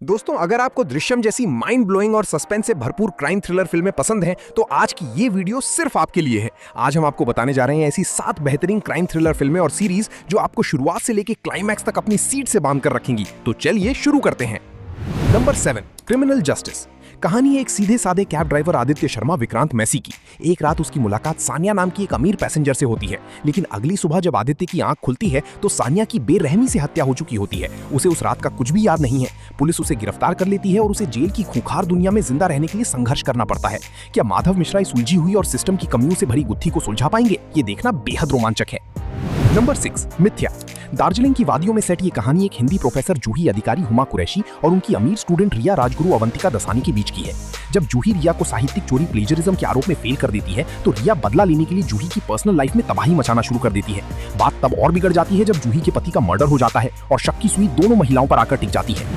दोस्तों, अगर आपको दृश्यम जैसी माइंड ब्लोइंग और सस्पेंस से भरपूर क्राइम थ्रिलर फिल्में पसंद हैं, तो आज की ये वीडियो सिर्फ आपके लिए है। आज हम आपको बताने जा रहे हैं ऐसी 7 बेहतरीन क्राइम थ्रिलर फिल्में और सीरीज जो आपको शुरुआत से लेकर क्लाइमैक्स तक अपनी सीट से बांध कर रखेंगी। तो चलिए शुरू करते हैं। Number 7, criminal justice. कहानी है एक सीधे साधे कैब ड्राइवर आदित्य शर्मा विक्रांत मैसी की। एक रात उसकी मुलाकात सानिया नाम की एक अमीर पैसेंजर से होती है, लेकिन अगली सुबह जब आदित्य की आंख खुलती है तो सानिया की बेरहमी से हत्या हो चुकी होती है। उसे उस रात का कुछ भी याद नहीं है। पुलिस उसे गिरफ्तार कर लेती है और उसे जेल की खूंखार दुनिया में जिंदा रहने के लिए संघर्ष करना पड़ता है। क्या माधव मिश्रा इस उलझी हुई और सिस्टम की कमियों से भरी गुत्थी को सुलझा पाएंगे? ये देखना बेहद रोमांचक है। नंबर 6, मिथ्या। दार्जिलिंग की वादियों में सेट ये कहानी एक हिंदी प्रोफेसर जूही अधिकारी हुमा कुरैशी और उनकी अमीर स्टूडेंट रिया राजगुरु अवंतिका दसानी के बीच की है। जब जूही रिया को साहित्यिक चोरी प्लेजरिज्म के आरोप में फेल कर देती है तो रिया बदला लेने के लिए जूही की पर्सनल लाइफ में तबाही मचाना शुरू कर देती है। बात तब और बिगड़ जाती है जब जूही के पति का मर्डर हो जाता है और शक की सुई दोनों महिलाओं पर आकर टिक जाती है।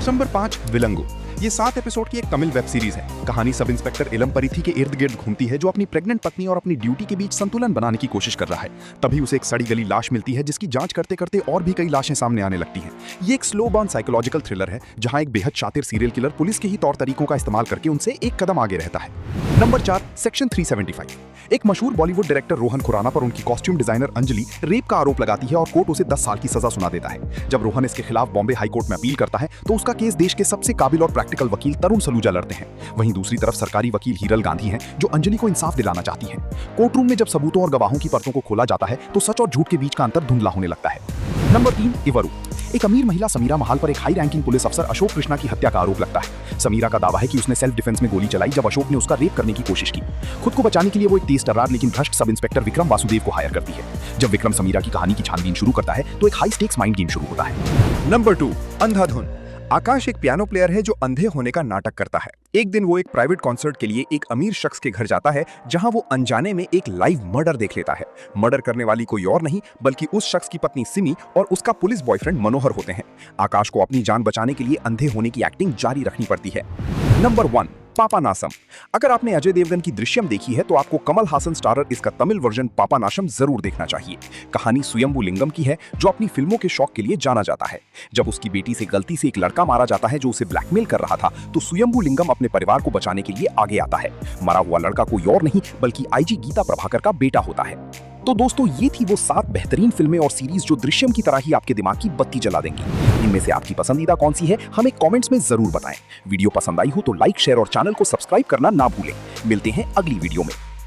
नंबर 5, विलंगो। ये 7 एपिसोड की एक तमिल वेब सीरीज है। कहानी सब इंस्पेक्टर इलमपरिथी के इर्द गिर्द घूमती है, जो अपनी प्रेग्नेंट पत्नी और अपनी ड्यूटी के बीच संतुलन बनाने की कोशिश कर रहा है। तभी उसे एक सड़ी गली लाश मिलती है, जिसकी जांच करते करते और भी कई लाशें सामने आने लगती हैं। ये एक स्लो बर्न साइकोलॉजिकल थ्रिलर है, जहां एक बेहद शातिर सीरियल किलर पुलिस के ही तौर तरीकों का इस्तेमाल करके उनसे एक कदम आगे रहता है। Number 4, section 375। एक मशहूर बॉलीवुड डायरेक्टर रोहन खुराना पर उनकी कॉस्ट्यूम डिजाइनर अंजलि रेप का आरोप लगाती है और कोर्ट उसे 10 साल की सजा सुना देता है। जब रोहन इसके खिलाफ बॉम्बे हाई कोर्ट में अपील करता है तो उसका केस देश के सबसे काबिल और प्रैक्टिकल वकील तरुण सलूजा लड़ते हैं। वहीं दूसरी तरफ सरकारी वकील हीरल गांधी हैं, जो अंजलि को इंसाफ दिलाना चाहती हैं। कोर्ट रूम में जब सबूतों और गवाहों की परतों को खोला जाता है तो सच और झूठ के बीच का अंतर धुंधला होने लगता है। नंबर 3, इवरू। एक अमीर महिला समीरा महाल पर एक हाई रैंकिंग पुलिस अफसर अशोक कृष्णा की हत्या का आरोप लगता है। समीरा का दावा है कि उसने सेल्फ डिफेंस में गोली चलाई जब अशोक ने उसका रेप करने की कोशिश की। खुद को बचाने के लिए वो एक तेज तर्रार लेकिन भ्रष्ट सब इंस्पेक्टर विक्रम वासुदेव को हायर करती है। जब विक्रम समीरा की कहानी की छानबीन शुरू करता है तो एक हाई स्टेक्स माइंड गेम शुरू होता है। नंबर 2, अंधाधुन। आकाश एक पियानो प्लेयर है जो अंधे होने का नाटक करता है। एक दिन वो एक प्राइवेट कॉन्सर्ट के लिए एक अमीर शख्स के घर जाता है, जहां वो अनजाने में एक लाइव मर्डर देख लेता है। मर्डर करने वाली कोई और नहीं बल्कि उस शख्स की पत्नी सिमी और उसका पुलिस बॉयफ्रेंड मनोहर होते हैं। आकाश को अपनी जान बचाने के लिए अंधे होने की एक्टिंग जारी रखनी पड़ती है। नंबर 1, पापानासम। अगर आपने अजय देवगन की दृश्यम देखी है तो आपको कमल हासन स्टारर इसका तमिल वर्जन पापानाशम जरूर देखना चाहिए। कहानी स्वयंभू लिंगम की है, जो अपनी फिल्मों के शौक के लिए जाना जाता है। जब उसकी बेटी से गलती से एक लड़का मारा जाता है जो उसे ब्लैकमेल कर रहा था, तो स्वयंभू लिंगम अपने परिवार को बचाने के लिए आगे आता है। मरा हुआ लड़का कोई और नहीं बल्कि आईजी गीता प्रभाकर का बेटा होता है। तो दोस्तों, ये थी वो 7 बेहतरीन फिल्में और सीरीज जो दृश्यम की तरह ही आपके दिमाग की बत्ती जला देंगी। इनमें से आपकी पसंदीदा कौन सी है, हमें कमेंट्स में जरूर बताएं। वीडियो पसंद आई हो तो लाइक, शेयर और चैनल को सब्सक्राइब करना ना भूलें। मिलते हैं अगली वीडियो में।